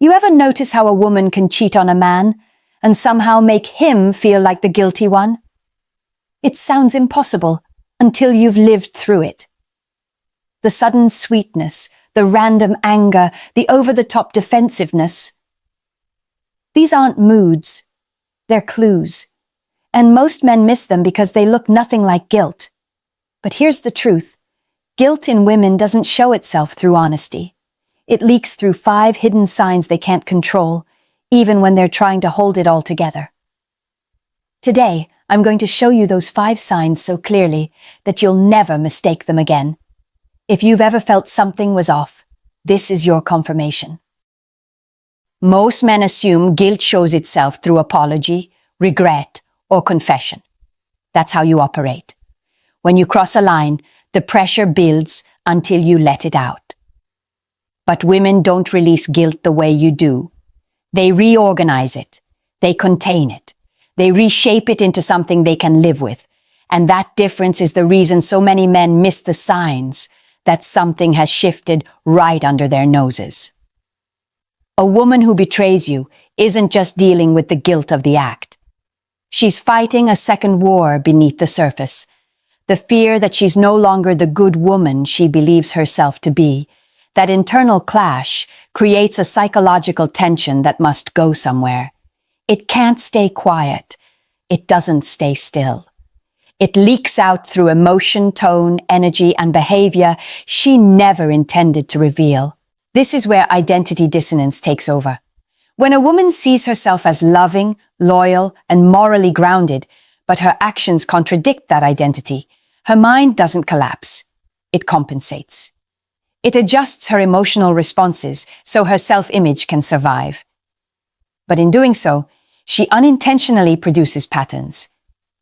You ever notice how a woman can cheat on a man and somehow make him feel like the guilty one? It sounds impossible until you've lived through it. The sudden sweetness, the random anger, the over-the-top defensiveness. These aren't moods, they're clues. And most men miss them because they look nothing like guilt. But here's the truth. Guilt in women doesn't show itself through honesty. It leaks through 5 hidden signs they can't control, even when they're trying to hold it all together. Today, I'm going to show you those 5 signs so clearly that you'll never mistake them again. If you've ever felt something was off, this is your confirmation. Most men assume guilt shows itself through apology, regret, or confession. That's how you operate. When you cross a line, the pressure builds until you let it out. But women don't release guilt the way you do. They reorganize it. They contain it. They reshape it into something they can live with. And that difference is the reason so many men miss the signs that something has shifted right under their noses. A woman who betrays you isn't just dealing with the guilt of the act. She's fighting a second war beneath the surface. The fear that she's no longer the good woman she believes herself to be. That internal clash creates a psychological tension that must go somewhere. It can't stay quiet. It doesn't stay still. It leaks out through emotion, tone, energy, and behavior she never intended to reveal. This is where identity dissonance takes over. When a woman sees herself as loving, loyal, and morally grounded, but her actions contradict that identity, her mind doesn't collapse. It compensates. It adjusts her emotional responses so her self-image can survive. But in doing so, she unintentionally produces patterns.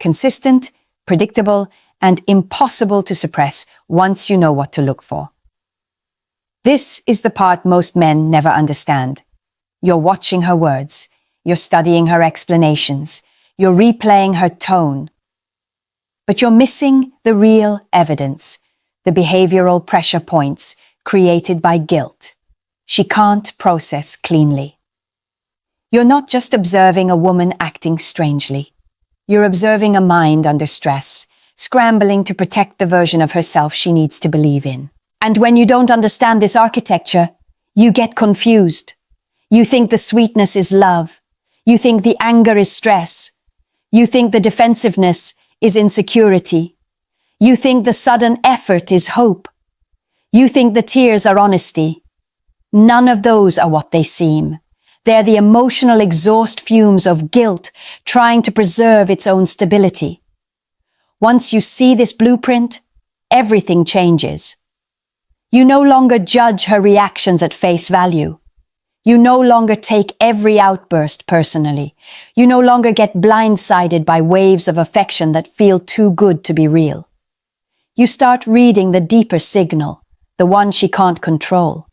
Consistent, predictable, and impossible to suppress once you know what to look for. This is the part most men never understand. You're watching her words. You're studying her explanations. You're replaying her tone. But you're missing the real evidence, the behavioral pressure points created by guilt. She can't process cleanly. You're not just observing a woman acting strangely. You're observing a mind under stress, scrambling to protect the version of herself she needs to believe in. And when you don't understand this architecture, you get confused. You think the sweetness is love. You think the anger is stress. You think the defensiveness is insecurity. You think the sudden effort is hope. You think the tears are honesty. None of those are what they seem. They're the emotional exhaust fumes of guilt trying to preserve its own stability. Once you see this blueprint, everything changes. You no longer judge her reactions at face value. You no longer take every outburst personally. You no longer get blindsided by waves of affection that feel too good to be real. You start reading the deeper signal, the one she can't control.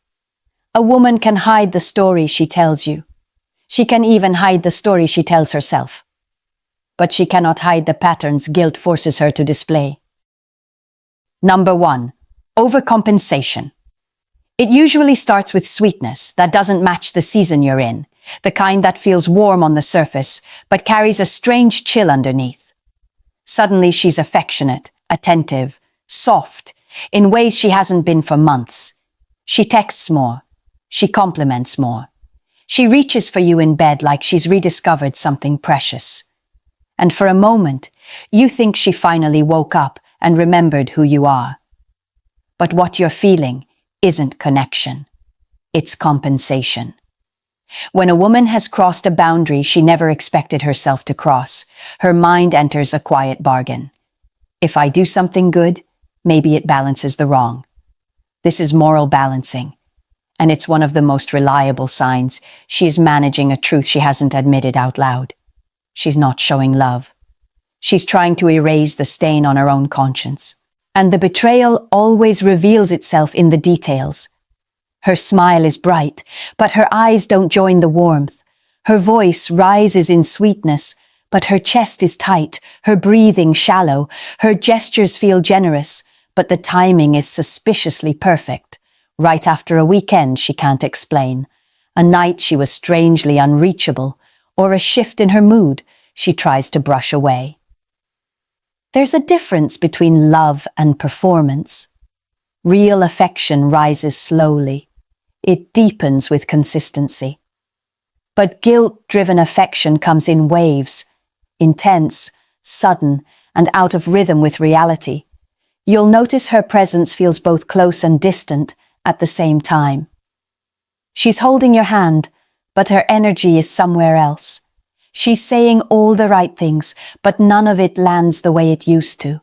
A woman can hide the story she tells you. She can even hide the story she tells herself. But she cannot hide the patterns guilt forces her to display. Number 1. Overcompensation. It usually starts with sweetness that doesn't match the season you're in, the kind that feels warm on the surface but carries a strange chill underneath. Suddenly she's affectionate, attentive, soft, in ways she hasn't been for months. She texts more. She compliments more. She reaches for you in bed like she's rediscovered something precious. And for a moment, you think she finally woke up and remembered who you are. But what you're feeling isn't connection. It's compensation. When a woman has crossed a boundary she never expected herself to cross, her mind enters a quiet bargain. If I do something good, maybe it balances the wrong. This is moral balancing, and it's one of the most reliable signs she is managing a truth she hasn't admitted out loud. She's not showing love. She's trying to erase the stain on her own conscience. And the betrayal always reveals itself in the details. Her smile is bright, but her eyes don't join the warmth. Her voice rises in sweetness, but her chest is tight, her breathing shallow, her gestures feel generous, but the timing is suspiciously perfect. Right after a weekend she can't explain. a night she was strangely unreachable, or a shift in her mood she tries to brush away. There's a difference between love and performance. Real affection rises slowly. It deepens with consistency. But guilt-driven affection comes in waves, intense, sudden, and out of rhythm with reality. You'll notice her presence feels both close and distant at the same time. She's holding your hand, but her energy is somewhere else. She's saying all the right things, but none of it lands the way it used to.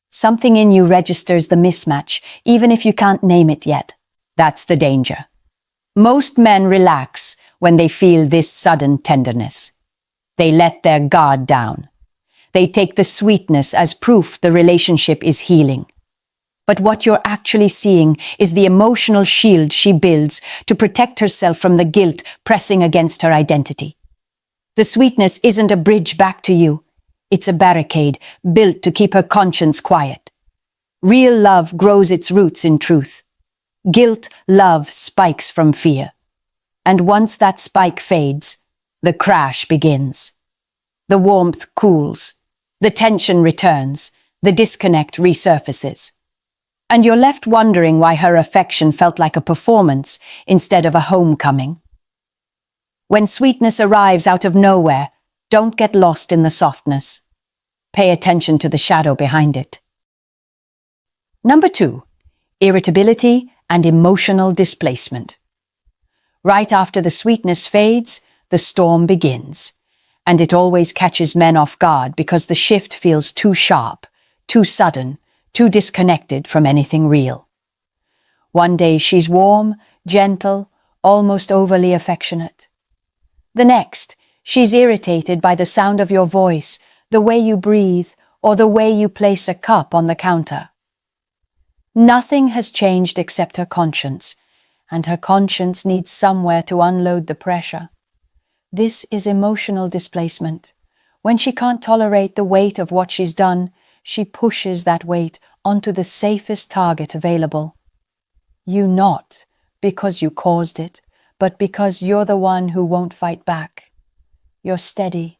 Something in you registers the mismatch, even if you can't name it yet. That's the danger. Most men relax when they feel this sudden tenderness. They let their guard down. They take the sweetness as proof the relationship is healing. But what you're actually seeing is the emotional shield she builds to protect herself from the guilt pressing against her identity. The sweetness isn't a bridge back to you. It's a barricade built to keep her conscience quiet. Real love grows its roots in truth. Guilt love spikes from fear. And once that spike fades, the crash begins. The warmth cools. The tension returns. The disconnect resurfaces. And you're left wondering why her affection felt like a performance instead of a homecoming. When sweetness arrives out of nowhere, don't get lost in the softness. Pay attention to the shadow behind it. Number 2, irritability and emotional displacement. Right after the sweetness fades, the storm begins. And it always catches men off guard because the shift feels too sharp, too sudden, too disconnected from anything real. One day she's warm, gentle, almost overly affectionate. The next, she's irritated by the sound of your voice, the way you breathe, or the way you place a cup on the counter. Nothing has changed except her conscience, and her conscience needs somewhere to unload the pressure. This is emotional displacement. When she can't tolerate the weight of what she's done, she pushes that weight onto the safest target available. You not because you caused it, but because you're the one who won't fight back. You're steady,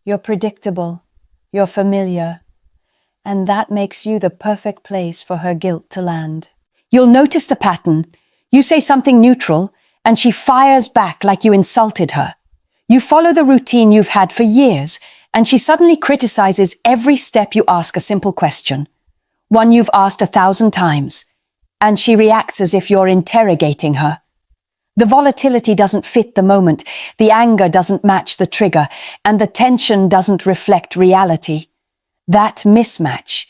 you're predictable, you're familiar, and that makes you the perfect place for her guilt to land. You'll notice the pattern. You say something neutral, and she fires back like you insulted her. You follow the routine you've had for years, and she suddenly criticizes every step you ask a simple question, one you've asked 1,000 times, and she reacts as if you're interrogating her. The volatility doesn't fit the moment, the anger doesn't match the trigger, and the tension doesn't reflect reality. That mismatch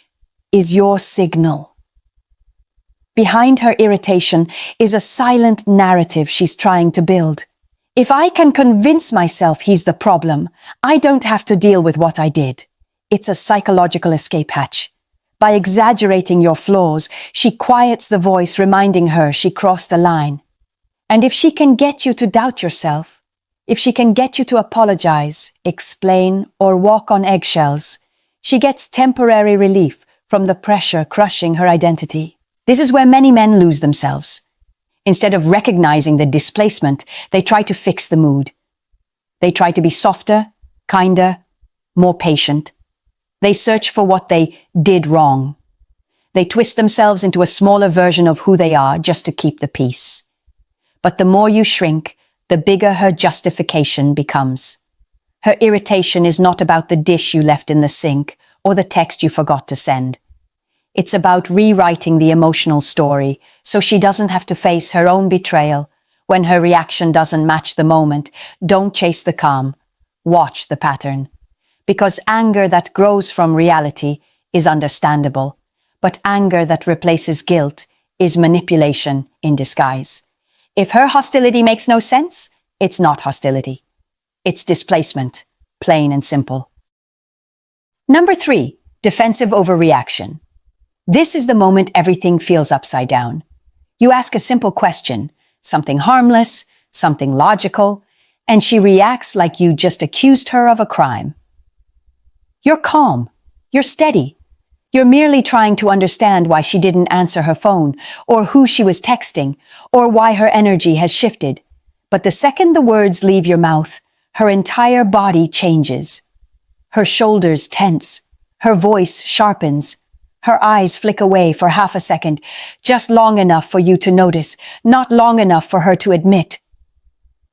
is your signal. Behind her irritation is a silent narrative she's trying to build. If I can convince myself he's the problem, I don't have to deal with what I did. It's a psychological escape hatch. By exaggerating your flaws, she quiets the voice reminding her she crossed a line. And if she can get you to doubt yourself, if she can get you to apologize, explain, or walk on eggshells, she gets temporary relief from the pressure crushing her identity. This is where many men lose themselves. Instead of recognizing the displacement, they try to fix the mood. They try to be softer, kinder, more patient. They search for what they did wrong. They twist themselves into a smaller version of who they are just to keep the peace. But the more you shrink, the bigger her justification becomes. Her irritation is not about the dish you left in the sink or the text you forgot to send. It's about rewriting the emotional story so she doesn't have to face her own betrayal. When her reaction doesn't match the moment, don't chase the calm. Watch the pattern. Because anger that grows from reality is understandable, but anger that replaces guilt is manipulation in disguise. If her hostility makes no sense, it's not hostility. It's displacement, plain and simple. Number 3, defensive overreaction. This is the moment everything feels upside down. You ask a simple question, something harmless, something logical, and she reacts like you just accused her of a crime. You're calm. You're steady. You're merely trying to understand why she didn't answer her phone, or who she was texting, or why her energy has shifted. But the second the words leave your mouth, her entire body changes. Her shoulders tense, her voice sharpens, her eyes flick away for half a second, just long enough for you to notice, not long enough for her to admit.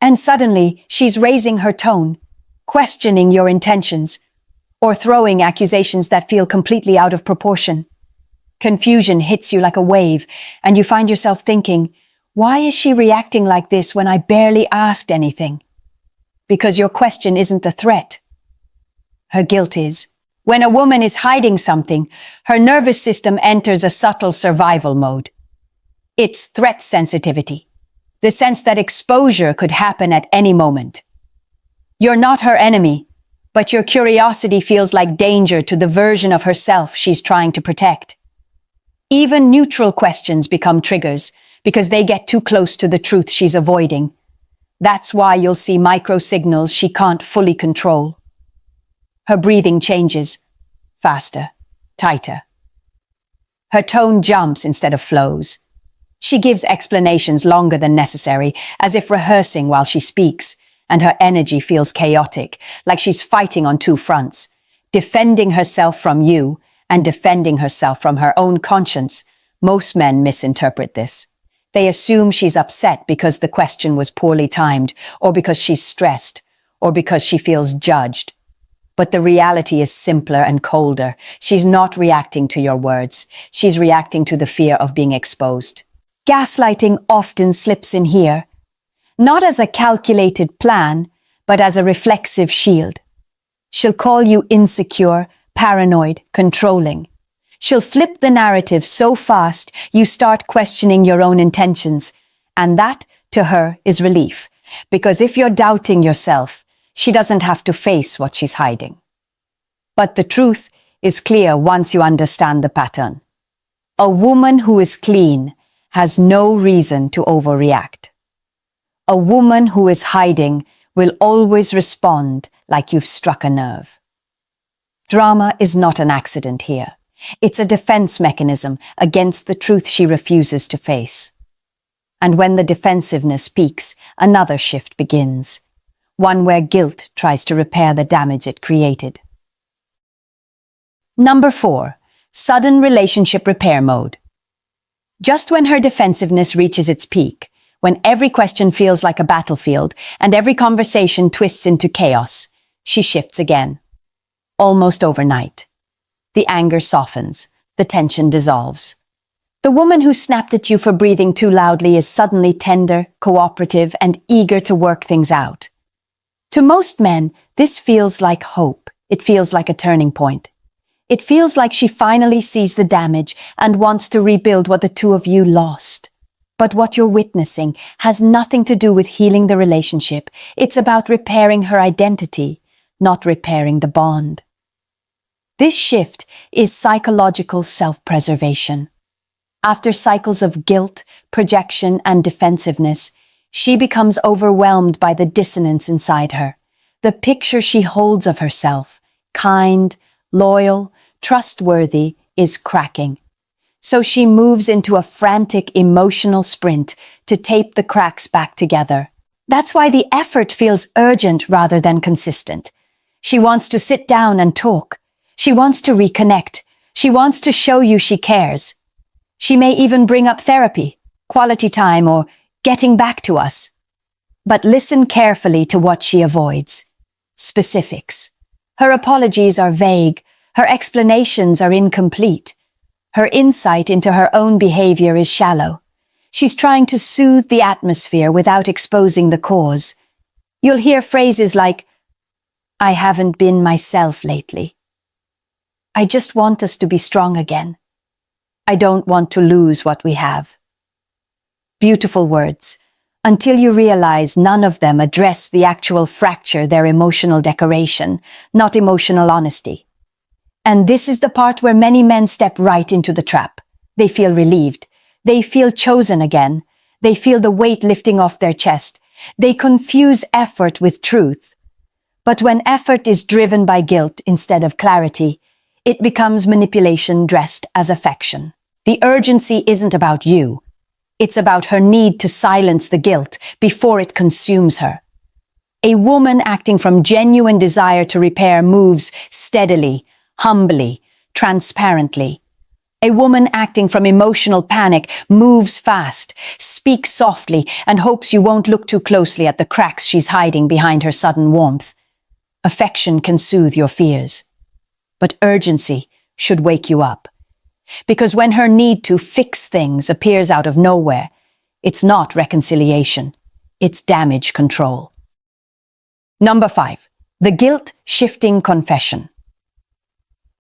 And suddenly, she's raising her tone, questioning your intentions, or throwing accusations that feel completely out of proportion. Confusion hits you like a wave, and you find yourself thinking, why is she reacting like this when I barely asked anything? Because your question isn't the threat. Her guilt is. When a woman is hiding something, her nervous system enters a subtle survival mode. It's threat sensitivity, the sense that exposure could happen at any moment. You're not her enemy, but your curiosity feels like danger to the version of herself she's trying to protect. Even neutral questions become triggers because they get too close to the truth she's avoiding. That's why you'll see micro-signals she can't fully control. Her breathing changes, faster, tighter. Her tone jumps instead of flows. She gives explanations longer than necessary, as if rehearsing while she speaks, and her energy feels chaotic, like she's fighting on two fronts, defending herself from you and defending herself from her own conscience. Most men misinterpret this. They assume she's upset because the question was poorly timed, or because she's stressed, or because she feels judged. But the reality is simpler and colder. She's not reacting to your words. She's reacting to the fear of being exposed. Gaslighting often slips in here, not as a calculated plan, but as a reflexive shield. She'll call you insecure, paranoid, controlling. She'll flip the narrative so fast you start questioning your own intentions, and that, to her, is relief. Because if you're doubting yourself, she doesn't have to face what she's hiding. But the truth is clear once you understand the pattern. A woman who is clean has no reason to overreact. A woman who is hiding will always respond like you've struck a nerve. Drama is not an accident here. It's a defense mechanism against the truth she refuses to face. And when the defensiveness peaks, another shift begins. One where guilt tries to repair the damage it created. Number 4. Sudden relationship repair mode. Just when her defensiveness reaches its peak, when every question feels like a battlefield and every conversation twists into chaos, she shifts again. Almost overnight. The anger softens, the tension dissolves. The woman who snapped at you for breathing too loudly is suddenly tender, cooperative, and eager to work things out. To most men, this feels like hope. It feels like a turning point. It feels like she finally sees the damage and wants to rebuild what the two of you lost. But what you're witnessing has nothing to do with healing the relationship. It's about repairing her identity, not repairing the bond. This shift is psychological self-preservation. After cycles of guilt, projection, and defensiveness, she becomes overwhelmed by the dissonance inside her. The picture she holds of herself, kind, loyal, trustworthy, is cracking. So she moves into a frantic emotional sprint to tape the cracks back together. That's why the effort feels urgent rather than consistent. She wants to sit down and talk. She wants to reconnect. She wants to show you she cares. She may even bring up therapy, quality time, or getting back to us. But listen carefully to what she avoids. Specifics. Her apologies are vague. Her explanations are incomplete. Her insight into her own behavior is shallow. She's trying to soothe the atmosphere without exposing the cause. You'll hear phrases like, "I haven't been myself lately. I just want us to be strong again. I don't want to lose what we have." Beautiful words, until you realize none of them address the actual fracture, their emotional decoration, not emotional honesty. And this is the part where many men step right into the trap. They feel relieved. They feel chosen again. They feel the weight lifting off their chest. They confuse effort with truth. But when effort is driven by guilt instead of clarity, it becomes manipulation dressed as affection. The urgency isn't about you. It's about her need to silence the guilt before it consumes her. A woman acting from genuine desire to repair moves steadily, humbly, transparently. A woman acting from emotional panic moves fast, speaks softly, and hopes you won't look too closely at the cracks she's hiding behind her sudden warmth. Affection can soothe your fears, but urgency should wake you up. Because when her need to fix things appears out of nowhere, it's not reconciliation, it's damage control. Number 5, the guilt-shifting confession.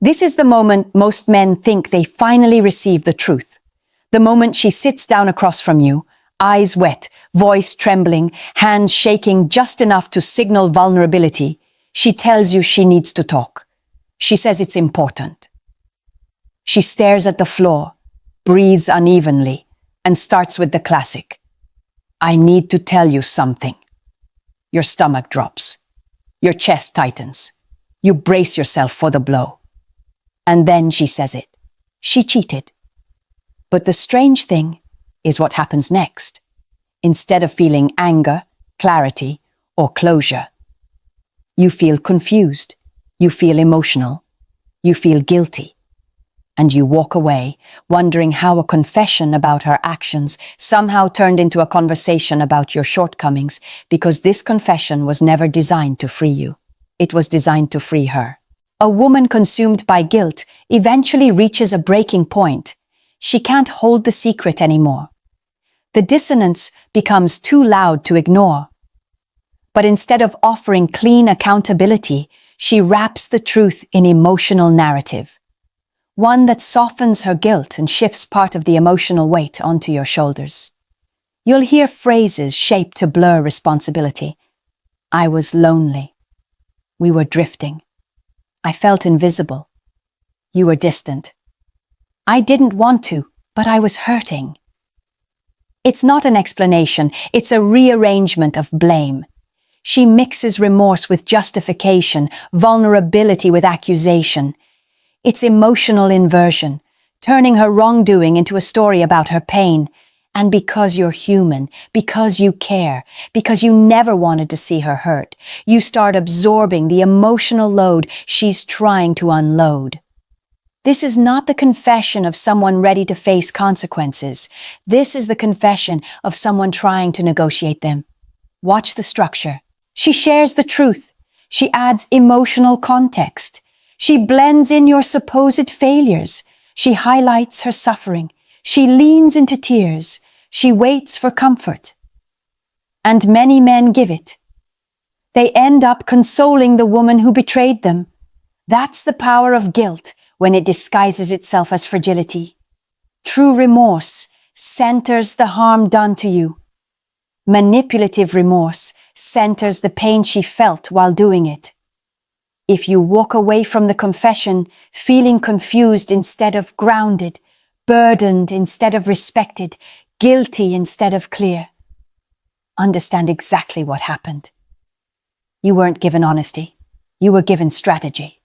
This is the moment most men think they finally receive the truth. The moment she sits down across from you, eyes wet, voice trembling, hands shaking just enough to signal vulnerability, she tells you she needs to talk. She says it's important. She stares at the floor, breathes unevenly, and starts with the classic, "I need to tell you something." Your stomach drops. Your chest tightens. You brace yourself for the blow. And then she says it. She cheated. But the strange thing is what happens next. Instead of feeling anger, clarity, or closure, you feel confused. You feel emotional. You feel guilty. And you walk away, wondering how a confession about her actions somehow turned into a conversation about your shortcomings, because this confession was never designed to free you. It was designed to free her. A woman consumed by guilt eventually reaches a breaking point. She can't hold the secret anymore. The dissonance becomes too loud to ignore. But instead of offering clean accountability, she wraps the truth in emotional narrative. One that softens her guilt and shifts part of the emotional weight onto your shoulders. You'll hear phrases shaped to blur responsibility. I was lonely. We were drifting. I felt invisible. You were distant. I didn't want to, but I was hurting. It's not an explanation, it's a rearrangement of blame. She mixes remorse with justification, vulnerability with accusation. It's emotional inversion, turning her wrongdoing into a story about her pain. And because you're human, because you care, because you never wanted to see her hurt, you start absorbing the emotional load she's trying to unload. This is not the confession of someone ready to face consequences. This is the confession of someone trying to negotiate them. Watch the structure. She shares the truth. She adds emotional context. She blends in your supposed failures. She highlights her suffering. She leans into tears. She waits for comfort. And many men give it. They end up consoling the woman who betrayed them. That's the power of guilt when it disguises itself as fragility. True remorse centers the harm done to you. Manipulative remorse centers the pain she felt while doing it. If you walk away from the confession feeling confused instead of grounded, burdened instead of respected, guilty instead of clear, understand exactly what happened. You weren't given honesty. You were given strategy.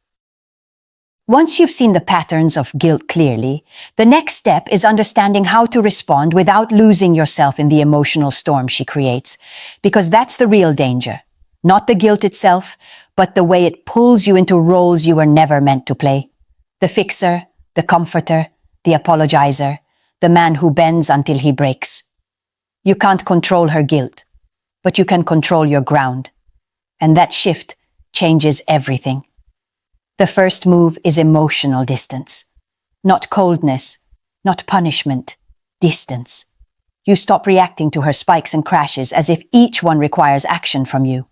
Once you've seen the patterns of guilt clearly, the next step is understanding how to respond without losing yourself in the emotional storm she creates, because that's the real danger. Not the guilt itself, but the way it pulls you into roles you were never meant to play. The fixer, the comforter, the apologizer, the man who bends until he breaks. You can't control her guilt, but you can control your ground. And that shift changes everything. The first move is emotional distance. Not coldness, not punishment, distance. You stop reacting to her spikes and crashes as if each one requires action from you.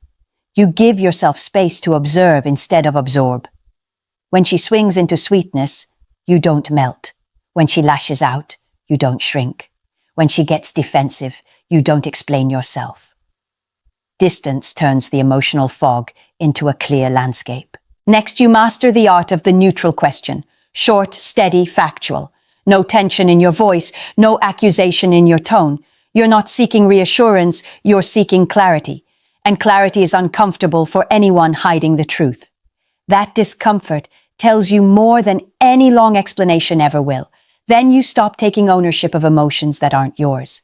You give yourself space to observe instead of absorb. When she swings into sweetness, you don't melt. When she lashes out, you don't shrink. When she gets defensive, you don't explain yourself. Distance turns the emotional fog into a clear landscape. Next, you master the art of the neutral question. Short, steady, factual. No tension in your voice, no accusation in your tone. You're not seeking reassurance, you're seeking clarity. And clarity is uncomfortable for anyone hiding the truth. That discomfort tells you more than any long explanation ever will. Then you stop taking ownership of emotions that aren't yours.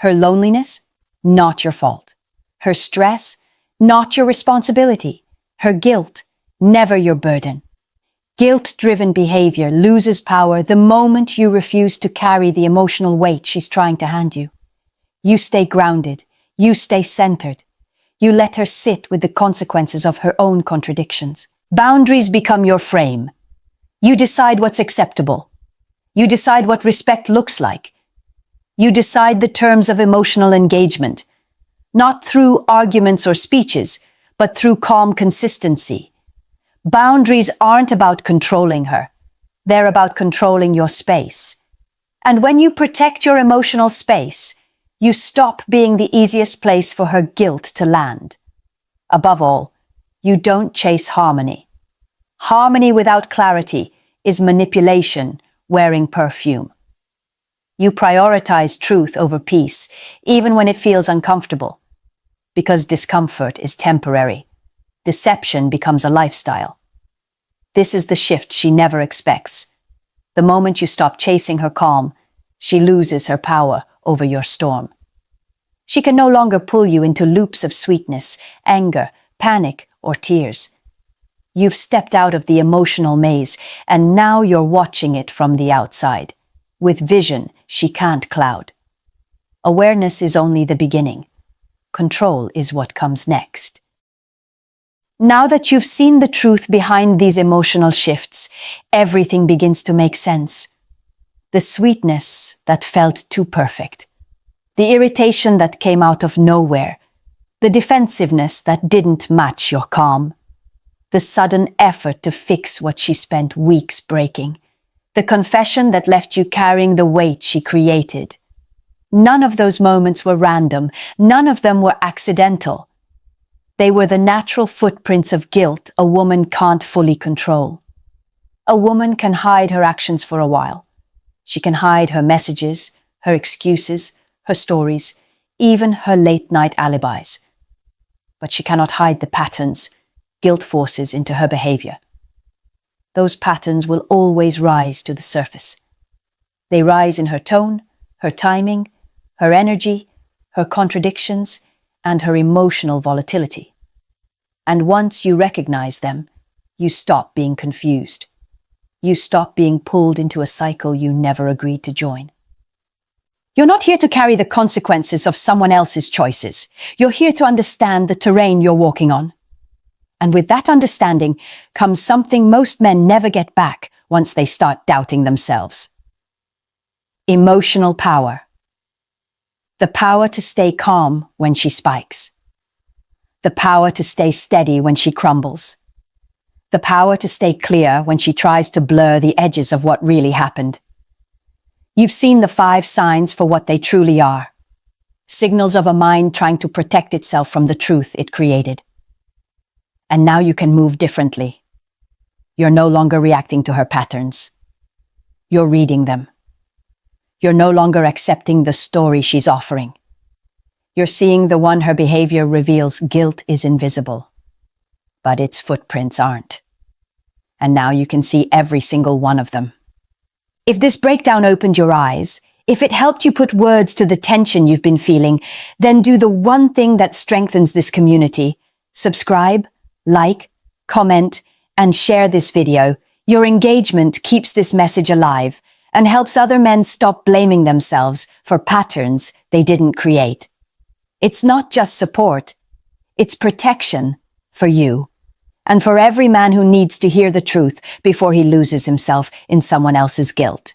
Her loneliness, not your fault. Her stress, not your responsibility. Her guilt, never your burden. Guilt-driven behavior loses power the moment you refuse to carry the emotional weight she's trying to hand you. You stay grounded. You stay centered. You let her sit with the consequences of her own contradictions. Boundaries become your frame. You decide what's acceptable. You decide what respect looks like. You decide the terms of emotional engagement, not through arguments or speeches, but through calm consistency. Boundaries aren't about controlling her. They're about controlling your space. And when you protect your emotional space, you stop being the easiest place for her guilt to land. Above all, you don't chase harmony. Harmony without clarity is manipulation wearing perfume. You prioritize truth over peace, even when it feels uncomfortable. Because discomfort is temporary. Deception becomes a lifestyle. This is the shift she never expects. The moment you stop chasing her calm, she loses her power over your storm. She can no longer pull you into loops of sweetness, anger, panic, or tears. You've stepped out of the emotional maze, and now you're watching it from the outside, with vision she can't cloud. Awareness is only the beginning. Control is what comes next. Now that you've seen the truth behind these emotional shifts, everything begins to make sense. The sweetness that felt too perfect. The irritation that came out of nowhere. The defensiveness that didn't match your calm. The sudden effort to fix what she spent weeks breaking. The confession that left you carrying the weight she created. None of those moments were random. None of them were accidental. They were the natural footprints of guilt a woman can't fully control. A woman can hide her actions for a while. She can hide her messages, her excuses, her stories, even her late-night alibis. But she cannot hide the patterns guilt forces into her behavior. Those patterns will always rise to the surface. They rise in her tone, her timing, her energy, her contradictions, and her emotional volatility. And once you recognize them, you stop being confused. You stop being pulled into a cycle you never agreed to join. You're not here to carry the consequences of someone else's choices. You're here to understand the terrain you're walking on. And with that understanding comes something most men never get back once they start doubting themselves. Emotional power. The power to stay calm when she spikes. The power to stay steady when she crumbles. The power to stay clear when she tries to blur the edges of what really happened. You've seen the 5 signs for what they truly are. Signals of a mind trying to protect itself from the truth it created. And now you can move differently. You're no longer reacting to her patterns. You're reading them. You're no longer accepting the story she's offering. You're seeing the one her behavior reveals guilt is invisible. But its footprints aren't. And now you can see every single one of them. If this breakdown opened your eyes, if it helped you put words to the tension you've been feeling, then do the one thing that strengthens this community. Subscribe, like, comment, and share this video. Your engagement keeps this message alive and helps other men stop blaming themselves for patterns they didn't create. It's not just support, it's protection for you and for every man who needs to hear the truth before he loses himself in someone else's guilt.